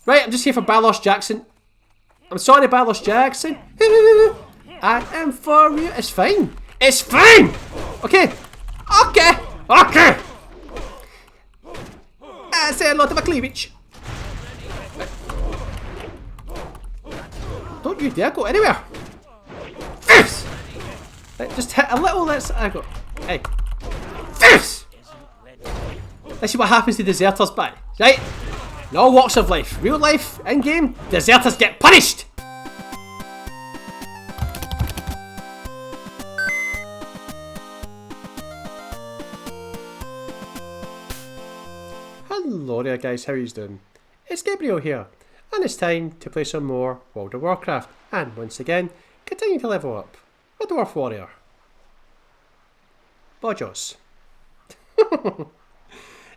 Right, I'm just here for Bawjaws Jackson. I'm sorry, Bawjaws Jackson. I am for you. It's fine. It's fine! Okay. Okay. Okay. I say a lot of a cleavage. Don't you dare go anywhere. Fierce! Right, just hit a little, let's go. Hey. Fierce! Let's see what happens to deserters by. Right? In all walks of life. Real life, in-game, deserters get punished! Hello there guys, how are you doing? It's Gabriel here, and it's time to play some more World of Warcraft, and once again, continue to level up a Dwarf Warrior. Bawjaws.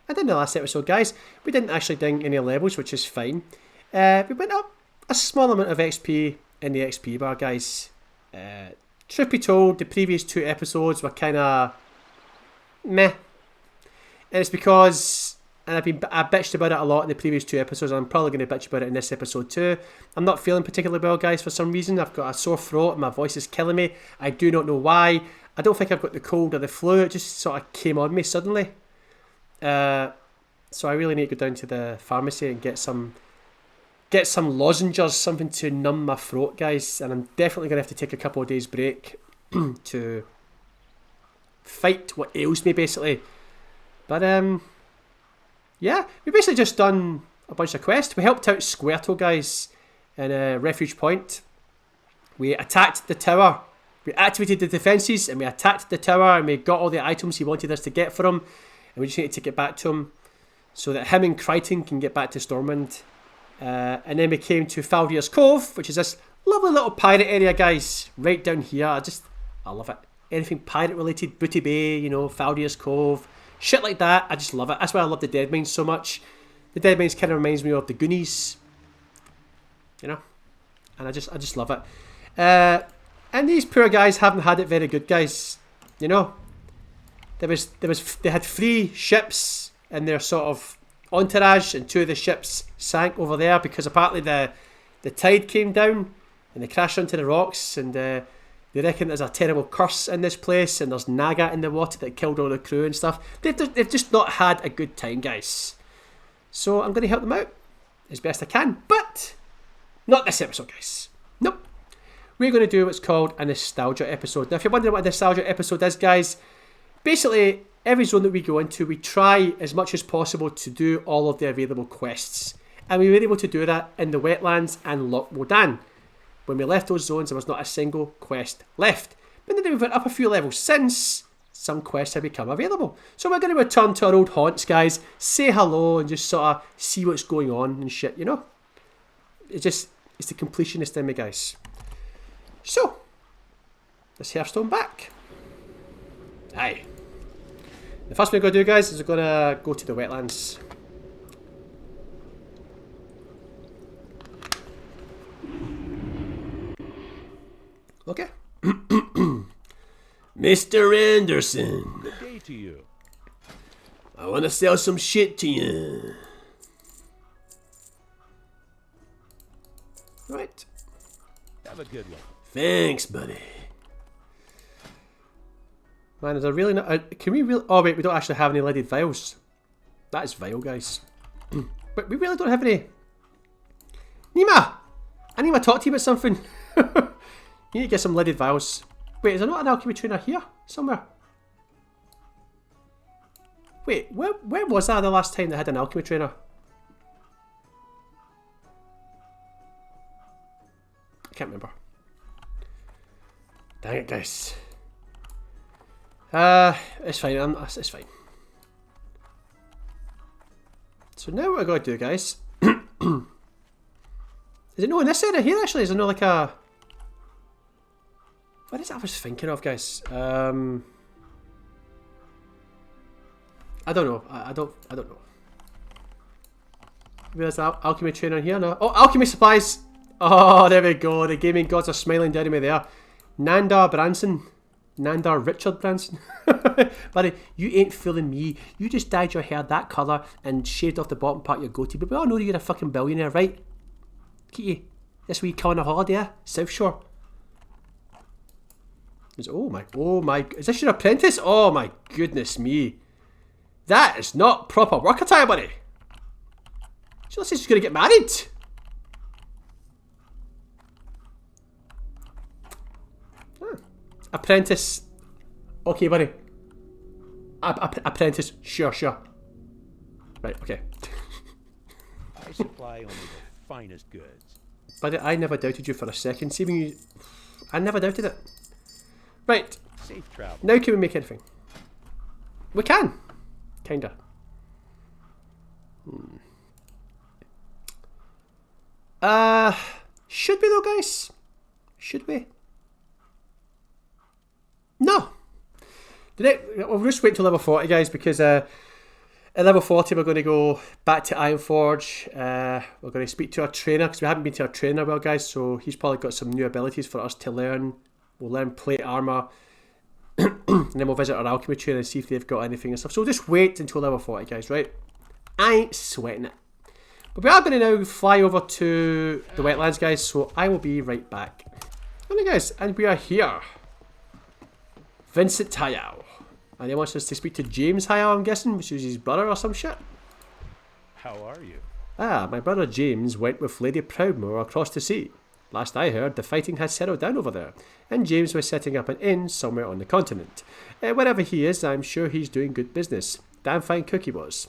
And in the last episode guys, we didn't actually ding any levels, which is fine. We went up a small amount of XP in the XP bar guys. Truth be told, the previous 2 episodes were kinda meh. And it's because, and I bitched about it a lot in the previous 2 episodes, and I'm probably going to bitch about it in this episode too. I'm not feeling particularly well guys for some reason. I've got a sore throat and my voice is killing me. I do not know why. I don't think I've got the cold or the flu, it just sort of came on me suddenly. So I really need to go down to the pharmacy and get some lozenges, something to numb my throat guys, and I'm definitely going to have to take a couple of days break to fight what ails me basically. But yeah, we basically just done a bunch of quests. We helped out Squirtle guys in a refuge point. We attacked the tower. We activated the defences and we attacked the tower and we got all the items he wanted us to get for him. And we just need to get back to him so that him and Crichton can get back to Stormwind. And then we came to Faldir's Cove, which is this lovely little pirate area guys, right down here. I love it. Anything pirate related, Booty Bay, you know, Faldir's Cove. Shit like that, I just love it. That's why I love the Dead Mines so much. The Dead Mines kind of reminds me of the Goonies, you know, and I just love it. And these poor guys haven't had it very good, guys. You know, they had 3 ships in their sort of entourage, and 2 of the ships sank over there because apparently the tide came down and they crashed onto the rocks, and they reckon there's a terrible curse in this place, and there's Naga in the water that killed all the crew and stuff. They've just not had a good time, guys. So I'm going to help them out as best I can, but not this episode, guys. Nope. We're going to do what's called a nostalgia episode. Now, if you're wondering what a nostalgia episode is, guys, basically every zone that we go into, we try as much as possible to do all of the available quests. And we were able to do that in the wetlands and Loch Modan. When we left those zones, there was not a single quest left. But then we've went up a few levels since, some quests have become available. So we're going to return to our old haunts, guys, say hello and just sort of see what's going on and shit, you know? It's the completionist in me, guys. So, let's Hearthstone back. Aye. The first thing we're going to do, guys, is we're going to go to the wetlands. Okay. Mr. Anderson. Good day to you. I want to sell some shit to you. Right. Have a good one. Thanks, buddy. Man, is there really not... can we really... Oh, wait, we don't actually have any leaded vials. That is vile, guys. But we really don't have any... Nima! I need to talk to you about something. You need to get some leaded vials. Wait, is there not an alchemy trainer here? Somewhere? Wait, where was that the last time they had an alchemy trainer? I can't remember. Dang it, guys. It's fine. It's fine. So now what I gotta do, guys... Is it no in this area here, actually? Is there no like a... What is it I was thinking of, guys? I don't know. I don't know. Where's the alchemy trainer here? No. Oh, alchemy supplies! Oh, there we go. The gaming gods are smiling down at me there. Nanda Branson. Nandar Richard Branson. Buddy, you ain't fooling me. You just dyed your hair that colour and shaved off the bottom part of your goatee, but we all know you're a fucking billionaire, right? Look at you. This week on a holiday, South Shore. Oh my, is this your apprentice? Oh my goodness me. That is not proper work attire, buddy. She looks like she's going to get married. Apprentice. Okay, buddy. Apprentice. Sure. Right, okay. I supply only the finest goods. Buddy, I never doubted you for a second. See when you... I never doubted it. Right. Safe travel. Now can we make anything? We can. Kinda. Should we though, guys? Should we? No. We'll just wait till level 40, guys, because at level 40 we're going to go back to Ironforge. We're going to speak to our trainer, because we haven't been to our trainer well, guys, so he's probably got some new abilities for us to learn. We'll learn plate armour, and then we'll visit our alchemy trainer and see if they've got anything and stuff. So we'll just wait until level 40, guys, right? I ain't sweating it. But we are going to now fly over to the wetlands, guys, so I will be right back. Alright, guys, and we are here. Vincent Hayao. And he wants us to speak to James Hayao, I'm guessing, which is his brother or some shit. How are you? My brother James went with Lady Proudmoore across the sea. Last I heard, the fighting had settled down over there, and James was setting up an inn somewhere on the continent. Wherever he is, I'm sure he's doing good business. Damn fine cook he was.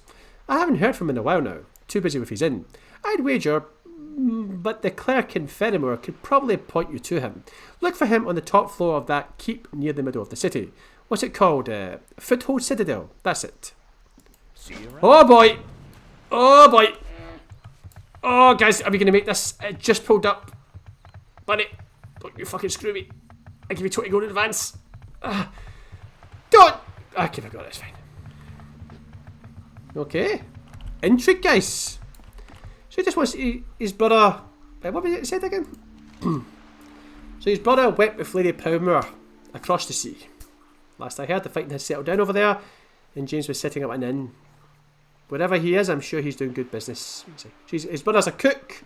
I haven't heard from him in a while now. Too busy with his inn. I'd wager, but the clerk in Fenimore could probably point you to him. Look for him on the top floor of that keep near the middle of the city. What's it called? Foothold Citadel. That's it. See you around. Oh boy! Oh boy! Oh guys, are we going to make this? It just pulled up. Buddy, don't you fucking screw me. I give you 20 gold in advance. Don't! Okay, I got it, it's fine. Okay. Intrigue, guys. So he just wants his brother... What was it said again? So his brother went with Lady Proudmoore across the sea. Last I heard, the fighting had settled down over there, and James was setting up an inn. Wherever he is, I'm sure he's doing good business. His brother's a cook,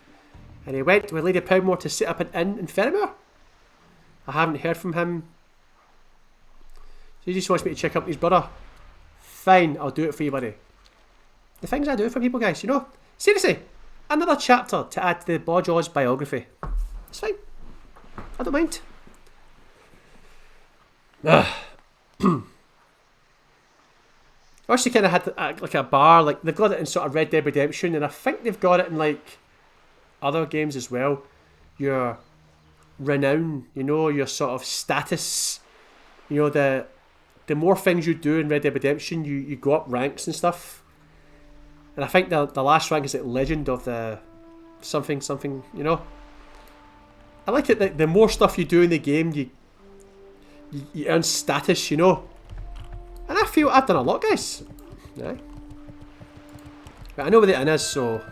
and he went with Lady Proudmoore to set up an inn in Fenimore. I haven't heard from him. So he just wants me to check up his brother. Fine, I'll do it for you, buddy. The things I do for people, guys, you know. Seriously, another chapter to add to the Bawjaws biography. It's fine. I don't mind. I wish they kind of had like a bar, like they've got it in sort of Red Dead Redemption, and I think they've got it in like other games as well. Your renown, you know, your sort of status, you know, the more things you do in Red Dead Redemption, you go up ranks and stuff. And I think the last rank is like Legend of the something, you know. I like it that the more stuff you do in the game, you earn status, you know. And I feel I've done a lot, guys. Yeah. But I know where the inn is, so...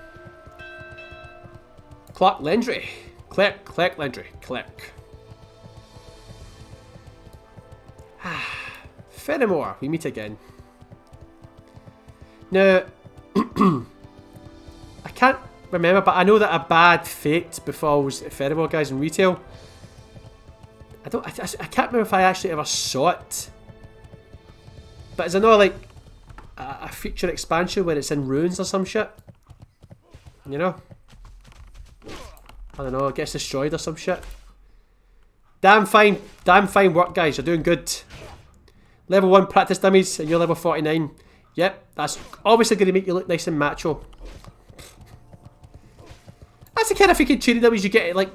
Clerk Landry. Clerk Landry. Clerk. Fenimore, we meet again. Now... I can't remember, but I know that a bad fate befalls Fenimore, guys, in retail. I can't remember if I actually ever saw it. But is there not like a feature expansion where it's in ruins or some shit? You know? I don't know, it gets destroyed or some shit. Damn fine work, guys, you're doing good. Level 1 practice dummies and you're level 49. Yep, that's obviously going to make you look nice and macho. That's the kind of freaking training dummies you get at like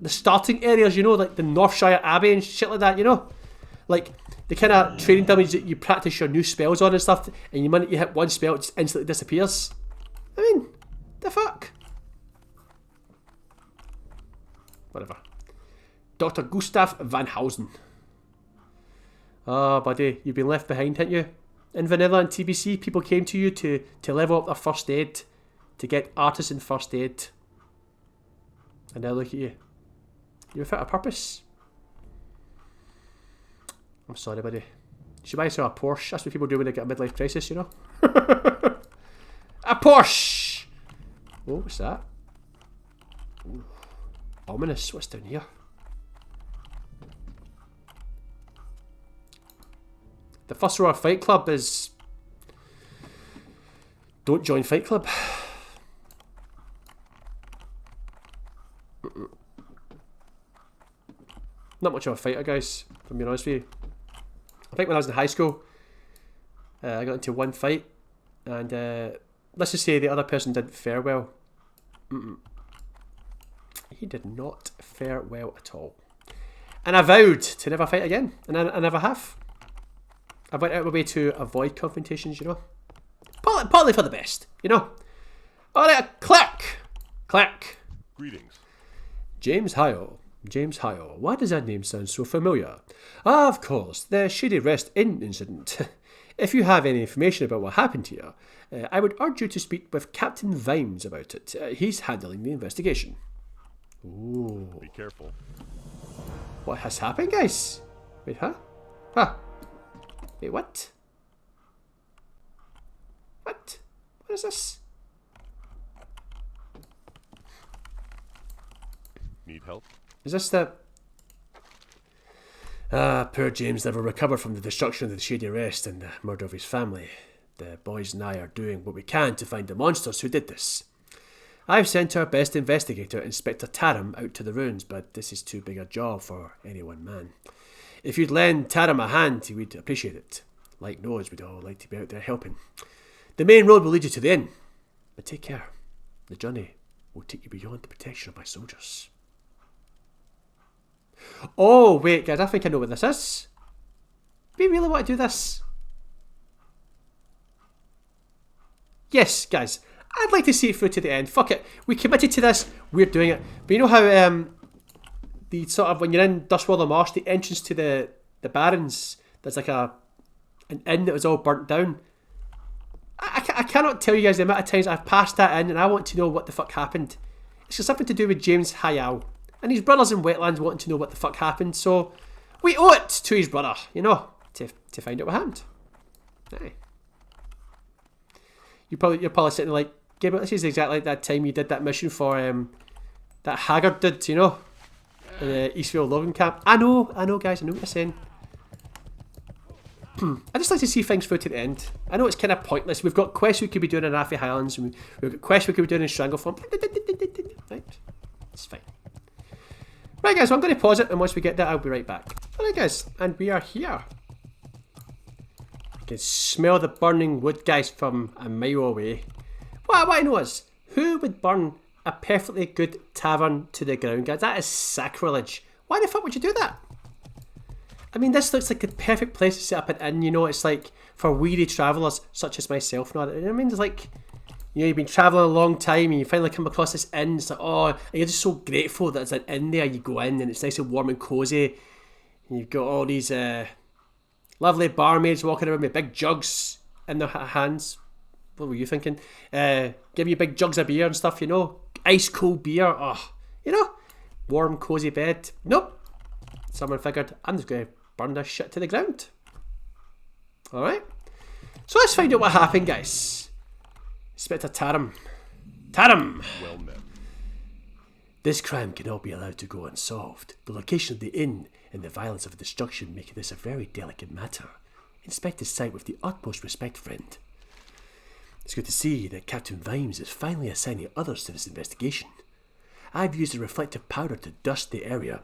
the starting areas, you know, like the Northshire Abbey and shit like that, you know? Like the kind of training dummies that you practice your new spells on and stuff, and the minute you hit one spell, it just instantly disappears. I mean, the fuck? Whatever. Dr. Gustav Van Housen. Oh, buddy, you've been left behind, haven't you? In Vanilla and TBC, people came to you to level up their first aid, to get artisan first aid. And now look at you. You're without a purpose. I'm sorry, buddy. She buys her a Porsche. That's what people do when they get a midlife crisis, you know? A Porsche! Oh, what's that? Ooh. Ominous. What's down here? The first rule of Fight Club is... don't join Fight Club. Not much of a fighter, guys, if I'm being honest with you. I think when I was in high school, I got into one fight, and let's just say the other person didn't fare well. He did not fare well at all. And I vowed to never fight again, and I never have. I went out of my way to avoid confrontations, you know. Partly for the best, you know. Alright, clack! Clack! Greetings. James Hyle. James Hyle. Why does that name sound so familiar? Ah, of course, the Shady Rest Inn incident. If you have any information about what happened here, I would urge you to speak with Captain Vimes about it. He's handling the investigation. Ooh. Be careful. What has happened, guys? Wait, huh? Huh? Wait, what? What? What is this? Need help? Is this the... Ah, poor James never recovered from the destruction of the Shady Rest and the murder of his family. The boys and I are doing what we can to find the monsters who did this. I've sent our best investigator, Inspector Taram, out to the ruins, but this is too big a job for any one man. If you'd lend Taram a hand, he would appreciate it. Like knows we'd all like to be out there helping. The main road will lead you to the inn. But take care. The journey will take you beyond the protection of my soldiers. Oh, wait, guys, I think I know what this is. Do we really want to do this? Yes, guys. I'd like to see it through to the end. Fuck it. We committed to this. We're doing it. But you know how the sort of, when you're in Dustwaller Marsh, the entrance to the Barrens, there's like an inn that was all burnt down. I cannot tell you guys the amount of times I've passed that inn and I want to know what the fuck happened. It's got something to do with James Hayal and his brothers in Wetlands wanting to know what the fuck happened. So we owe it to his brother, you know, to find out what happened. Aye. You're probably sitting like, Gabriel, this is exactly like that time you did that mission for that Haggard did, you know, in the Eastvale logging camp. I know, guys, I know what you're saying. I just like to see things through to the end. I know it's kind of pointless. We've got quests we could be doing in Raffy Highlands, and we've got quests we could be doing in Stranglethorn. Right, it's fine. Right, guys, well, I'm going to pause it, and once we get that, I'll be right back. Alright, guys, and we are here. I can smell the burning wood, guys, from a mile away. What I know is, who would burn a perfectly good tavern to the ground, guys? That is sacrilege. Why the fuck would you do that? I mean, this looks like the perfect place to set up an inn, you know, it's like for weary travellers such as myself. I mean, it's like, you know, you've been travelling a long time and you finally come across this inn, it's like, oh, and you're just so grateful that there's an inn there. You go in and it's nice and warm and cosy, and you've got all these lovely barmaids walking around with big jugs in their hands. What were you thinking? Give you big jugs of beer and stuff, you know, ice cold beer, oh, you know, warm cosy bed. Nope, someone figured, I'm just going to burn this shit to the ground. Alright, so let's find out what happened, guys. Inspector Taram. Well met. This crime cannot be allowed to go unsolved. The location of the inn and the violence of the destruction make this a very delicate matter. Inspect this site with the utmost respect, friend. It's good to see that Captain Vimes is finally assigning others to this investigation. I've used a reflective powder to dust the area.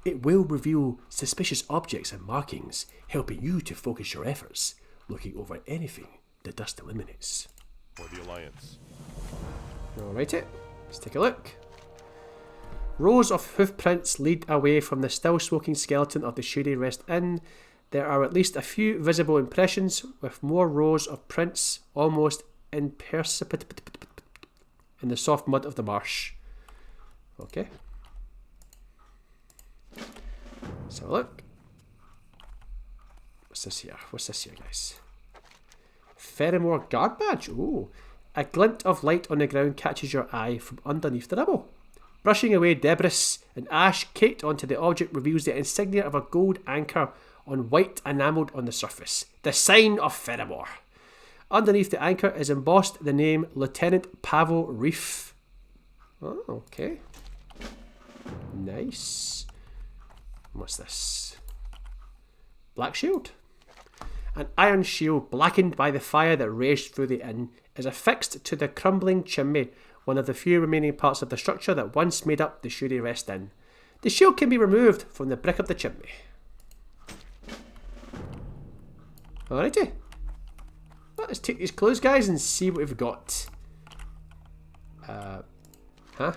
It will reveal suspicious objects and markings, helping you to focus your efforts, looking over anything the dust eliminates. For the Alliance. Alrighty, let's take a look. Rows of hoof prints lead away from the still smoking skeleton of the Shady Rest Inn. There are at least a few visible impressions, with more rows of prints almost imperceptible in the soft mud of the marsh. Okay. Let's have a look. What's this here, guys? Ferrimore guard badge. Ooh. A glint of light on the ground catches your eye from underneath the rubble. Brushing away debris and ash caked onto the object reveals the insignia of a gold anchor on white enamelled on the surface. The sign of Ferrimore. Underneath the anchor is embossed the name Lieutenant Pavel Reef. Oh, okay. Nice. What's this? Black shield. An iron shield blackened by the fire that raged through the inn is affixed to the crumbling chimney, one of the few remaining parts of the structure that once made up the Shuri Rest Inn. The shield can be removed from the brick of the chimney. Alrighty. Let's take these clues, guys, and see what we've got. Huh? Oh,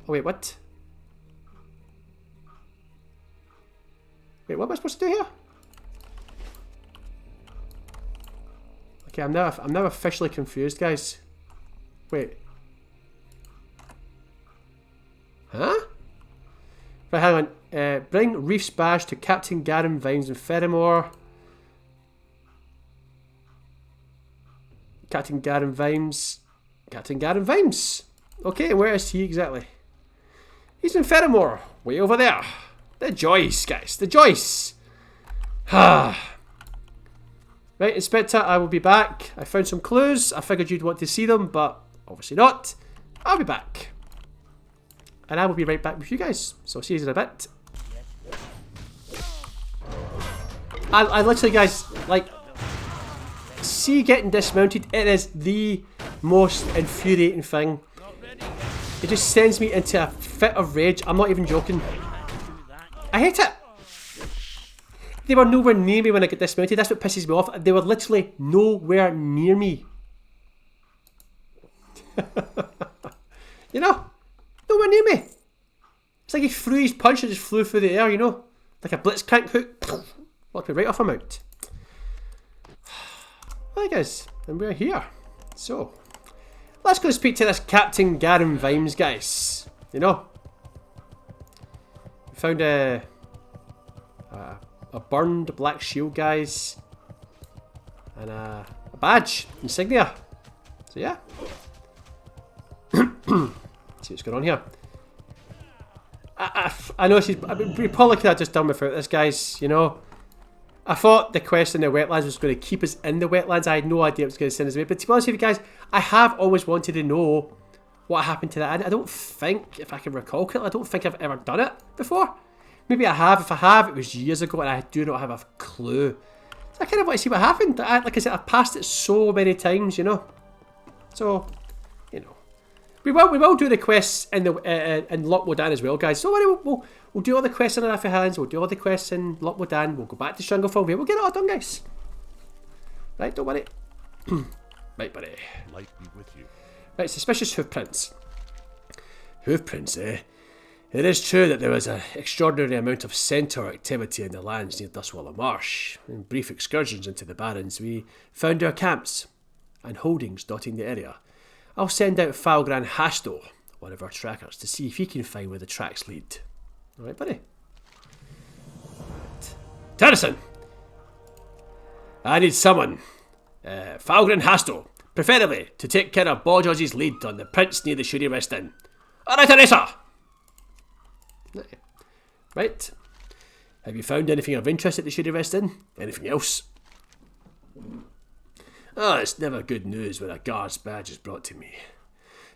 wait, what? Wait, what am I supposed to do here? Okay, I'm now officially confused, guys. Wait. Huh? Right, hang on. Bring Reef's badge to Captain Garen Vines in Ferrimore. Captain Garen Vines. Captain Garen Vines. Okay, where is he exactly? He's in Ferrimore. Way over there. The Joyce, guys. The Joyce. Right, Inspector, I will be back. I found some clues. I figured you'd want to see them, but obviously not. I'll be back. And I will be right back with you guys. So see you in a bit. I literally, guys, like, see getting dismounted, it is the most infuriating thing. It just sends me into a fit of rage. I'm not even joking. I hate it. They were nowhere near me when I get dismounted. That's what pisses me off. They were literally nowhere near me. You know? Nowhere near me. It's like he threw his punch and just flew through the air, you know? Like a blitzcrank hook. Knocked me right off him out. Right, guys. And we're here. So, let's go speak to this Captain Garen Vimes, guys. You know? We found a burned black shield, guys. And a badge. Insignia. So, yeah. See what's going on here. I know we probably could have just done without this, guys, you know. I thought the quest in the wetlands was going to keep us in the wetlands. I had no idea it was going to send us away. But to be honest with you guys, I have always wanted to know what happened to that. I don't think, if I can recall correctly, I don't think I've ever done it before. Maybe I have. If I have, it was years ago and I do not have a clue. So I kind of want to see what happened. Like I said, I've passed it so many times, you know. So, you know. We will do the quests in Loch Modan as well, guys. So we'll do all the quests in Anafi Highlands. We'll do all the quests in Loch Modan. We'll go back to Stranglefall. We'll get it all done, guys. Right, don't worry. Right, buddy. Light be with you. Right, suspicious hoofprints. Hoofprints, eh? It is true that there was an extraordinary amount of centaur activity in the lands near Dustwaller Marsh. In brief excursions into the Barrens, we found our camps and holdings dotting the area. I'll send out Falgran Hasto, one of our trackers, to see if he can find where the tracks lead. Alright, buddy. Tristan! I need someone. Falgran Hasto, preferably to take care of Bawjaws' lead on the prince near the Shuri Rest Inn. Alright, Teresa! Right. Have you found anything of interest at the Shuri Rest Inn? Anything else? Oh, it's never good news when a guard's badge is brought to me.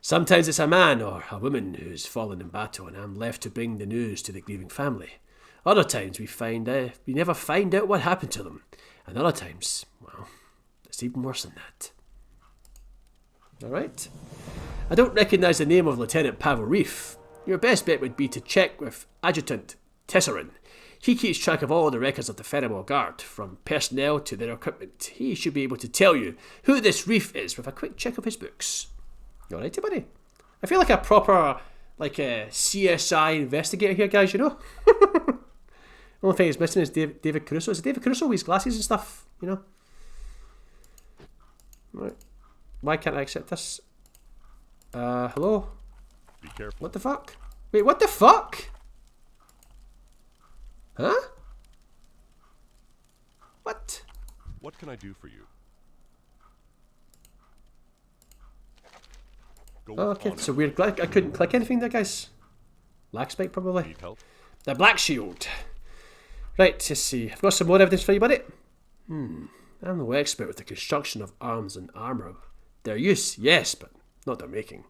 Sometimes it's a man or a woman who's fallen in battle and I'm left to bring the news to the grieving family. Other times we never find out what happened to them. And other times, well, it's even worse than that. Alright. I don't recognise the name of Lieutenant Pavel Reef. Your best bet would be to check with Adjutant Tesserin. He keeps track of all the records of the Ferrimore Guard, from personnel to their equipment. He should be able to tell you who this Reef is with a quick check of his books. Alrighty, buddy. I feel like a proper, like a CSI investigator here, guys, you know? The only thing he's missing is David Caruso. Is it David Caruso with his glasses and stuff, you know? Right. Why can't I accept this? Hello? Be careful. What the fuck? Wait, what the fuck? Huh? What? What can I do for you? Go Oh, okay, so weird. I couldn't click anything there, guys. Lag spike, probably. Need help? The Black Shield. Right, let's see. I've got some more evidence for you, buddy. I'm no expert with the construction of arms and armour. Their use, yes, but not their making.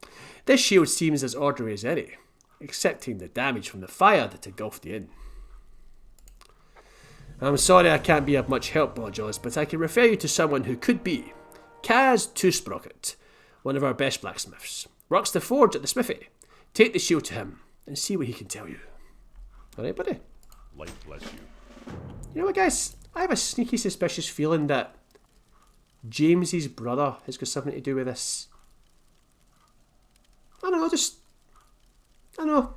This shield seems as ordinary as any, excepting the damage from the fire that engulfed the inn. I'm sorry I can't be of much help, Bawjaws, but I can refer you to someone who could be. Kaz Twosprocket, one of our best blacksmiths. Works the forge at the smithy. Take the shield to him and see what he can tell you. Alright, buddy? Light bless you. You know what, guys? I have a sneaky suspicious feeling that James's brother has got something to do with this. I don't know.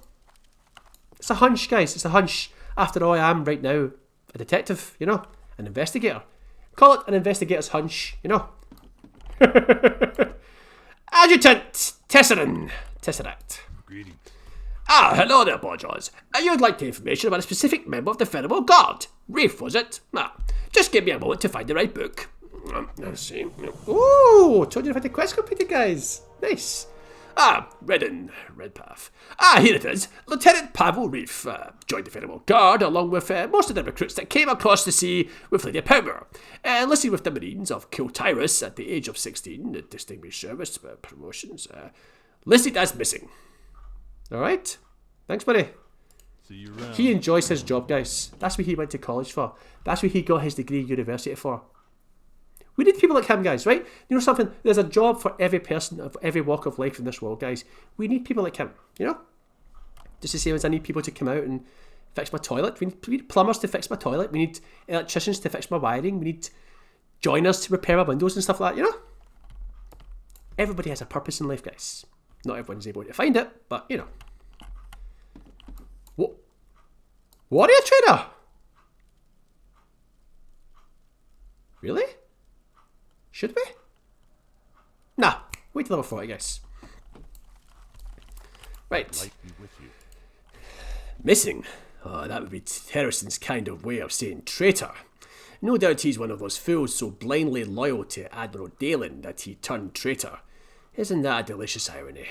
It's a hunch, guys. It's a hunch. After all, I am right now a detective, you know, an investigator. Call it an investigator's hunch, you know. Adjutant Tesseract. Greetings. Hello there, Bawjaws. You'd like information about a specific member of the Federal Guard. Reef, was it? Just give me a moment to find the right book. Let's see. Ooh, told you to find the quest completed, guys. Nice. Redpath. Here it is. Lieutenant Pavel Reef joined the Federal Guard along with most of the recruits that came across the sea with Lady Power. Enlisted with the Marines of Kiltyrus at the age of 16, distinguished service promotions. Listed as missing. Alright. Thanks, buddy. See you around. He enjoys his job, guys. That's what he went to college for. That's what he got his degree at university for. We need people like him, guys, right? You know something? There's a job for every person of every walk of life in this world, guys. We need people like him, you know? Just the same as I need people to come out and fix my toilet. We need plumbers to fix my toilet. We need electricians to fix my wiring. We need joiners to repair my windows and stuff like that, you know? Everybody has a purpose in life, guys. Not everyone's able to find it, but, you know. What? Warrior trader? Really? Should we? Nah, wait till level 40, guys. Right. Light be with you. Missing? That would be Tristan's kind of way of saying traitor. No doubt he's one of those fools so blindly loyal to Admiral Dalen that he turned traitor. Isn't that a delicious irony?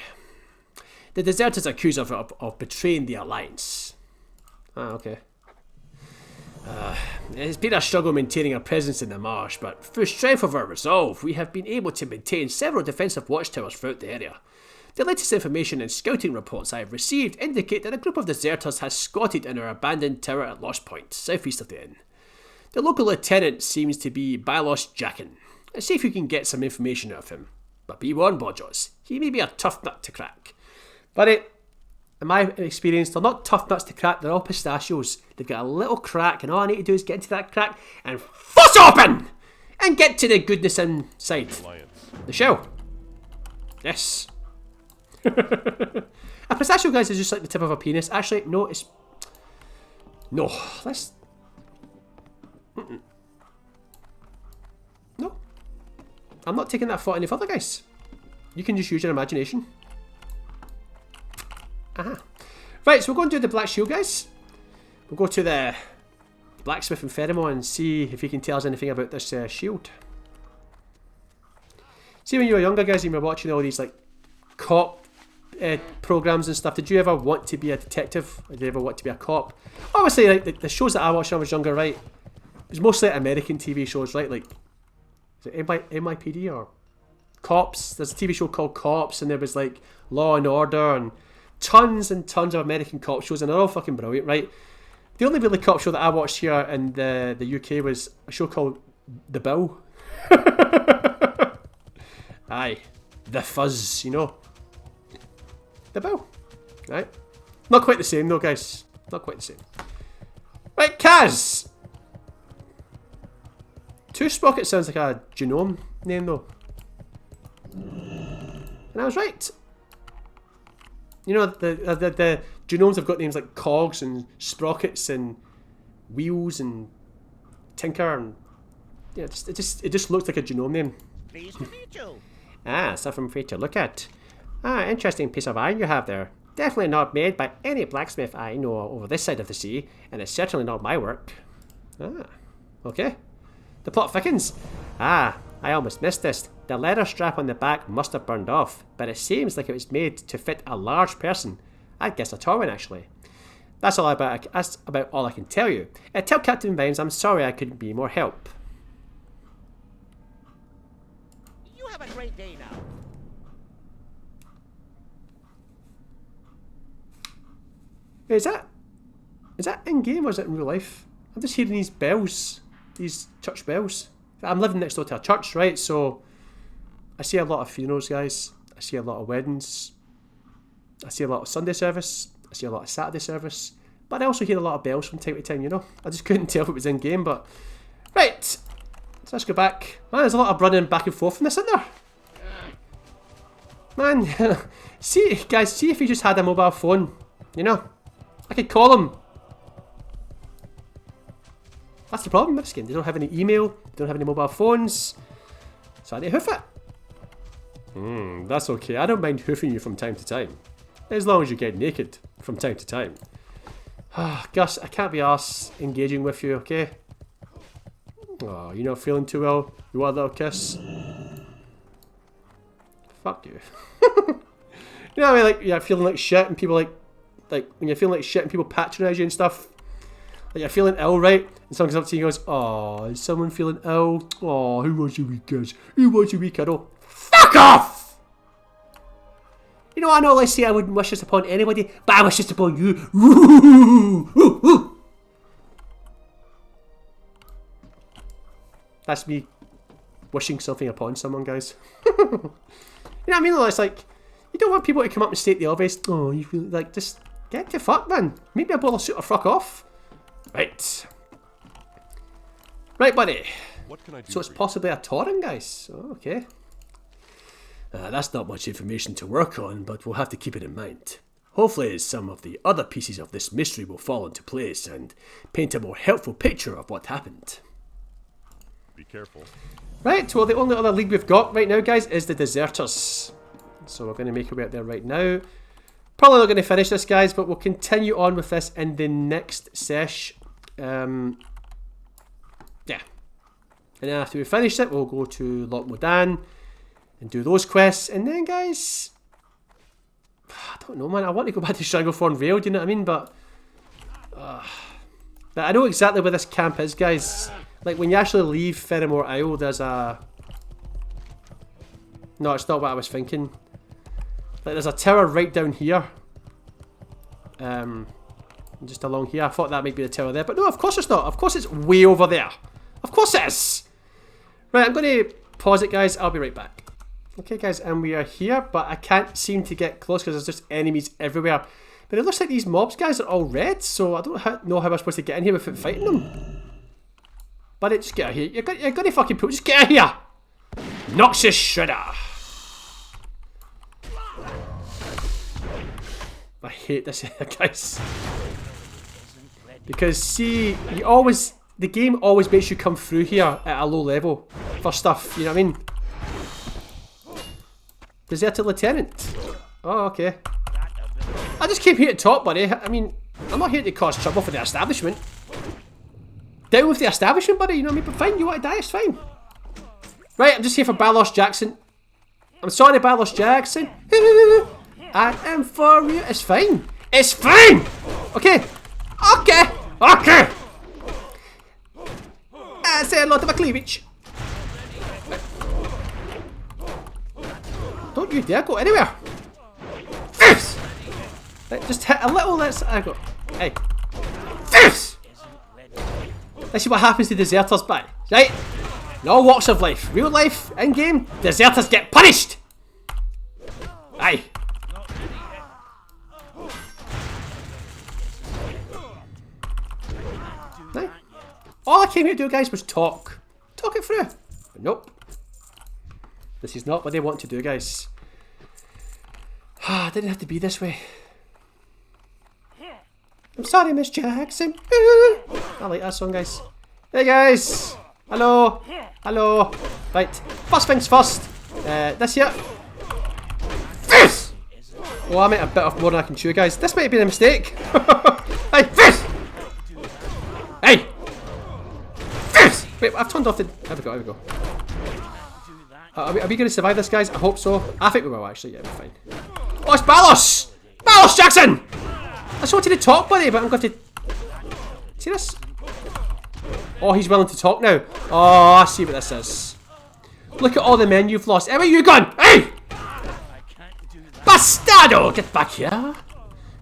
The deserters accuse him of betraying the Alliance. Okay. It's been a struggle maintaining a presence in the marsh, but through strength of our resolve, we have been able to maintain several defensive watchtowers throughout the area. The latest information and scouting reports I have received indicate that a group of deserters has squatted in our abandoned tower at Lost Point, southeast of the inn. The local lieutenant seems to be Bylos Jackin. Let's see if you can get some information out of him. But be warned, Bawjaws, he may be a tough nut to crack. Buddy, in my experience, they're not tough nuts to crack, they're all pistachios. They've got a little crack, and all I need to do is get into that crack and force open! And get to the goodness inside. Alliance. The shell. Yes. A pistachio, guys, is just like the tip of a penis. Actually, no, it's... No, let's... No. I'm not taking that thought any further, guys. You can just use your imagination. Aha. Right, so we're going to do the black shield, guys. We'll go to the blacksmith and pheromone and see if he can tell us anything about this shield. See, when you were younger, guys, and you were watching all these like cop programs and stuff, did you ever want to be a detective? Or did you ever want to be a cop? Obviously, like the shows that I watched when I was younger, right? It was mostly American TV shows, right? Like, is it NYPD or Cops? There's a TV show called Cops, and there was like Law and Order and tons of American cop shows, and they're all fucking brilliant, right? The only really cop show that I watched here in the UK was a show called The Bill. Aye, The Fuzz, you know. The Bill, right? Not quite the same though, guys. Not quite the same. Right, Kaz! Twosprocket sounds like a genome name though. And I was right. You know, the genomes have got names like Cogs and Sprockets and Wheels and Tinker and... Yeah, it just looks like a genome name. Pleased to meet you. Something for you to look at. Interesting piece of iron you have there. Definitely not made by any blacksmith I know over this side of the sea, and it's certainly not my work. Okay. The plot thickens. I almost missed this. The leather strap on the back must have burned off, but it seems like it was made to fit a large person. I'd guess a tall one, actually. That's about all I can tell you. Tell Captain Vines I'm sorry I couldn't be more help. You have a great day now. Is that in game or is it in real life? I'm just hearing these bells, these church bells. I'm living next door to a church, right? So I see a lot of funerals, guys. I see a lot of weddings. I see a lot of Sunday service. I see a lot of Saturday service. But I also hear a lot of bells from time to time, you know. I just couldn't tell if it was in game, but right. So let's go back. Man, there's a lot of running back and forth from this, isn't there? Man, see, guys, see if you just had a mobile phone, you know. I could call him. That's the problem with this game. They don't have any email. They don't have any mobile phones. So I need to hoof it. That's okay. I don't mind hoofing you from time to time. As long as you get naked from time to time. Gus, I can't be arsed engaging with you, okay? Oh, you're not feeling too well? You want a little kiss? Fuck you. You know what I mean? Like, you're feeling like shit and people like when you're feeling like shit and people patronise you and stuff. Like you're feeling ill, right? And someone comes up to you and goes, "Oh, is someone feeling ill? Oh, who wants a wee kiss? Who wants a wee cuddle?" Fuck off! You know, I know, let's say I wouldn't wish this upon anybody, but I wish this upon you. Ooh, ooh, ooh. That's me wishing something upon someone, guys. You know what I mean? It's like, you don't want people to come up and state the obvious. Oh, you feel like, just get the fuck, man. Maybe a bowler suit or fuck off. Right. Right, buddy. What can I do So it's for you? possibly a Tauren, guys. Oh, okay. That's not much information to work on, but we'll have to keep it in mind. Hopefully some of the other pieces of this mystery will fall into place and paint a more helpful picture of what happened. Be careful. Right, well the only other league we've got right now, guys, is the Deserters. So we're going to make our way out there right now. Probably not going to finish this, guys, but we'll continue on with this in the next sesh. Yeah. And then after we finish it, we'll go to Loch Modan and do those quests. And then, guys, I don't know, man. I want to go back to Stranglethorn Vale, do you know what I mean? But I know exactly where this camp is, guys. Like, when you actually leave Ferrimore Isle, there's a... No, it's not what I was thinking. Like, there's a tower right down here. Just along here. I thought that might be the tower there. But no, of course it's not. Of course it's way over there. Of course it is. Right, I'm going to pause it, guys. I'll be right back. Okay, guys, and we are here, but I can't seem to get close because there's just enemies everywhere. But it looks like these mobs, guys, are all red, so I don't know how we're supposed to get in here without fighting them. But just get out of here. You're going to fucking poop. Just get out of here. Noxious Shredder. I hate this, guys. Because, see, the game always makes you come through here at a low level for stuff, you know what I mean? Deserted Lieutenant. Oh, okay. I just came here to talk, buddy. I mean, I'm not here to cause trouble for the establishment. Down with the establishment, buddy, you know what I mean? But fine, you want to die, it's fine. Right, I'm just here for Bawjaws Jackson. I'm sorry, Bawjaws Jackson. I am for you. It's fine. It's fine! Okay. Okay. Okay. I say a lot of a cleavage. Don't you dare go anywhere. Fierce! Right, just hit a little, let's... I go. Hey. Fierce! Let's see what happens to deserters, buddy. Right? In all walks of life. Real life, in-game, deserters get punished! Aye. Right. All I came here to do, guys, was talk. Talk it through. But nope. This is not what they want to do, guys. Didn't have to be this way. I'm sorry, Miss Jackson. I like that song, guys. Hey, guys. Hello. Hello. Right. First things first. This here. Fizz! Oh, I might have bit off more than I can chew, guys. This might have been a mistake. Hey, fizz! Hey! Fizz! Wait, I've turned off the... There we go, there we go. Are we going to survive this, guys? I hope so. I think we will, actually. Yeah, we're fine. Oh, it's Bawjaws! Bawjaws Jackson! I just wanted to talk, buddy, but I'm going to... See this? Oh, he's willing to talk now. Oh, I see what this is. Look at all the men you've lost. Hey, where you gone? Hey! Bastardo! Get back here.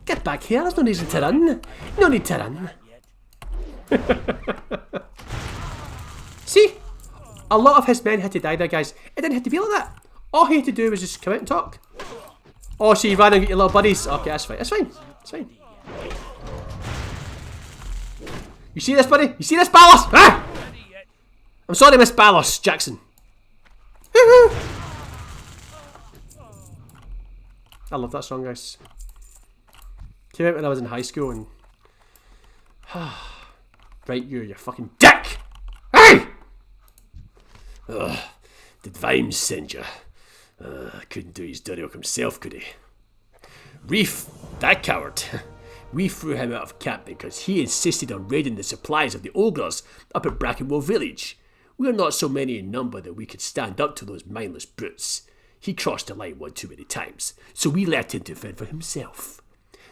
Get back here. There's no reason to run. No need to run. See? A lot of his men had to die there, guys. It didn't have to be like that. All he had to do was just come out and talk. Oh, so you ran and get your little buddies. Okay, that's fine. That's fine. That's fine. You see this, buddy? You see this, Balos? Ah! I'm sorry, Miss Balos Jackson. I love that song, guys. Came out when I was in high school and... Right, you fucking dick! Hey! Ugh, did Vimes send you? Couldn't do his dirty work himself, could he? Reef, that coward. We threw him out of camp because he insisted on raiding the supplies of the ogres up at Brackenwell village. We are not so many in number that we could stand up to those mindless brutes. He crossed the line one too many times, so we left him to fend for himself.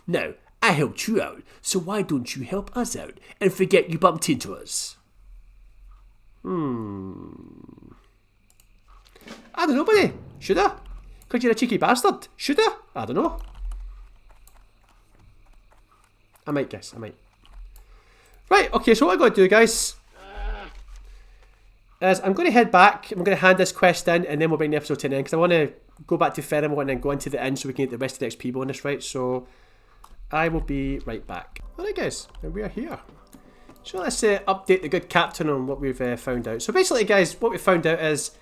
Now, I helped you out, so why don't you help us out and forget you bumped into us? I don't know, buddy. Should I? Because you're a cheeky bastard. Should I? I don't know. I might guess. I might. Right, okay, so what I'm going to do, guys, is I'm going to head back. I'm going to hand this quest in, and then we'll bring the episode to an end, because I want to go back to Ferrimore and then go into the inn so we can get the rest of the XP bonus, right? So I will be right back. Alright, guys, and we are here. So let's update the good captain on what we've found out. So basically, guys, what we found out is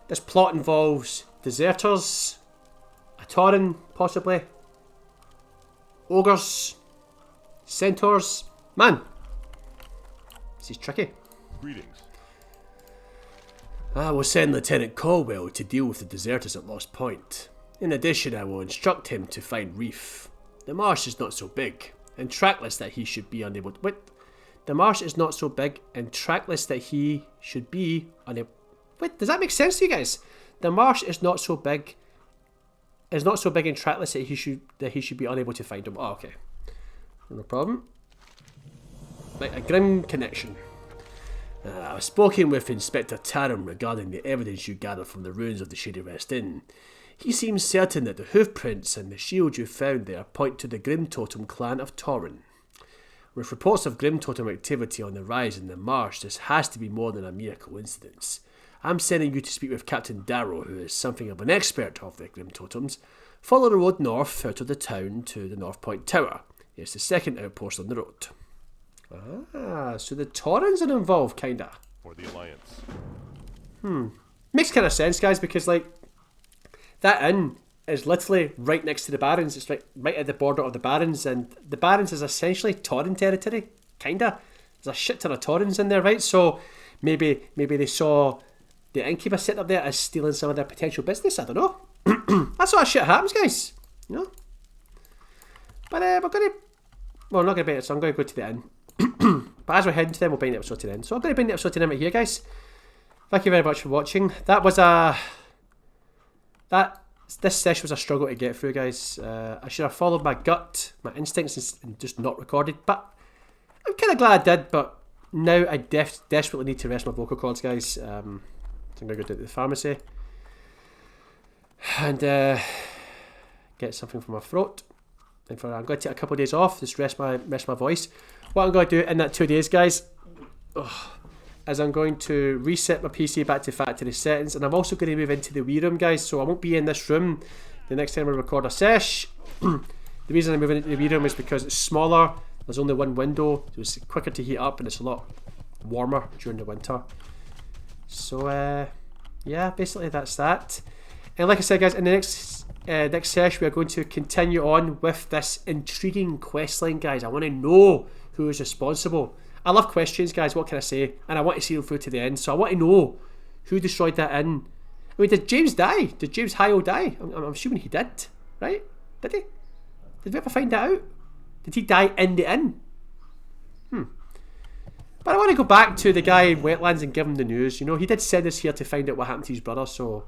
this plot involves deserters, a Tauren, possibly, ogres, centaurs. Man, this is tricky. Greetings. I will send Lieutenant Caldwell to deal with the deserters at Lost Point. In addition, I will instruct him to find Reef. The marsh is not so big and trackless that he should be unable to... Wait. The marsh is not so big and trackless that he should be unable... Wait, does that make sense to you guys? The marsh is not so big... Is not so big and trackless that he should be unable to find him. Oh, okay. No problem. Right, a grim connection. I've spoken with Inspector Tarum regarding the evidence you gathered from the ruins of the Shady Rest Inn. He seems certain that the hoof prints and the shield you found there point to the Grim Totem clan of Tauren. With reports of Grim Totem activity on the rise in the marsh, this has to be more than a mere coincidence. I'm sending you to speak with Captain Darrow, who is something of an expert of the Grim Totems. Follow the road north out of the town to the North Point Tower. It's the second outpost on the road. Ah, so the Taurens are involved, kinda. For the Alliance. Makes kind of sense, guys, because, like, that inn is literally right next to the Barrens. It's right at the border of the Barrens, and the Barrens is essentially Tauren territory, kinda. There's a shit ton of Taurens in there, right? So maybe they saw the innkeeper set up there as stealing some of their potential business. I don't know. That sort of shit happens, guys. You know? But we're gonna... Well, I'm not gonna bring it, so I'm gonna go to the inn. But as we're heading to them, we'll bring the episode to the end. So I'm going to bring the episode to an end right here, guys. Thank you very much for watching. That was this session was a struggle to get through, guys. I should have followed my gut, my instincts, and just not recorded. But I'm kind of glad I did. But now I desperately need to rest my vocal cords, guys. So I'm going to go to the pharmacy and get something for my throat. And I'm going to take a couple of days off, just rest my voice. What I'm going to do in that 2 days, guys, is I'm going to reset my PC back to factory settings, and I'm also going to move into the Wii room, guys, so I won't be in this room the next time I record a sesh. The reason I'm moving into the Wii room is because it's smaller, there's only one window, so it's quicker to heat up, and it's a lot warmer during the winter. So, yeah, basically that's that. And like I said, guys, in the next sesh, we are going to continue on with this intriguing questline, guys. I want to know who is responsible. I love questions, guys, what can I say? And I want to see them through to the end, so I want to know who destroyed that inn. I mean, did James die? Did James Hyle die? I'm assuming he did, right? Did he? Did we ever find that out? Did he die in the inn? But I want to go back to the guy in Wetlands and give him the news. You know, he did send us here to find out what happened to his brother, so...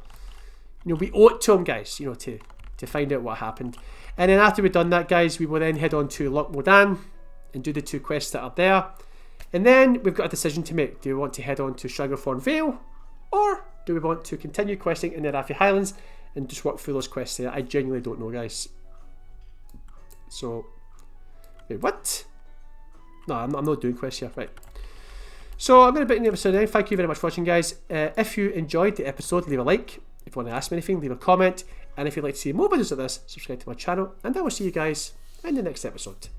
You know, we owe it to him, guys, you know, to to find out what happened. And then after we've done that, guys, we will then head on to Loch Modan and do the 2 quests that are there. And then we've got a decision to make. Do we want to head on to Shaggerthorn Vale, or do we want to continue questing in the Rafi Highlands and just work through those quests there? I genuinely don't know, guys. So, wait, what? No, I'm not doing quests here, right. So I'm going to break the episode now. Thank you very much for watching, guys. If you enjoyed the episode, leave a like. If you want to ask me anything, leave a comment. And if you'd like to see more videos like this, subscribe to my channel. And I will see you guys in the next episode.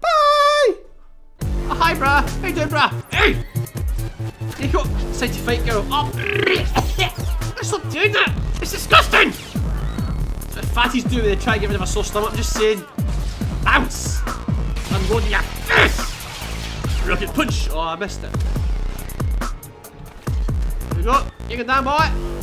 Bye! Oh, hi, brah. How you doing, brah? Hey! You got decided to fight, girl. Oh, stop doing that! It's disgusting! The fatties do when they try to get rid of a sore stomach. I'm just saying, bounce! I'm going to your face! Rocket punch! Oh, I missed it. There we go. You can down, boy.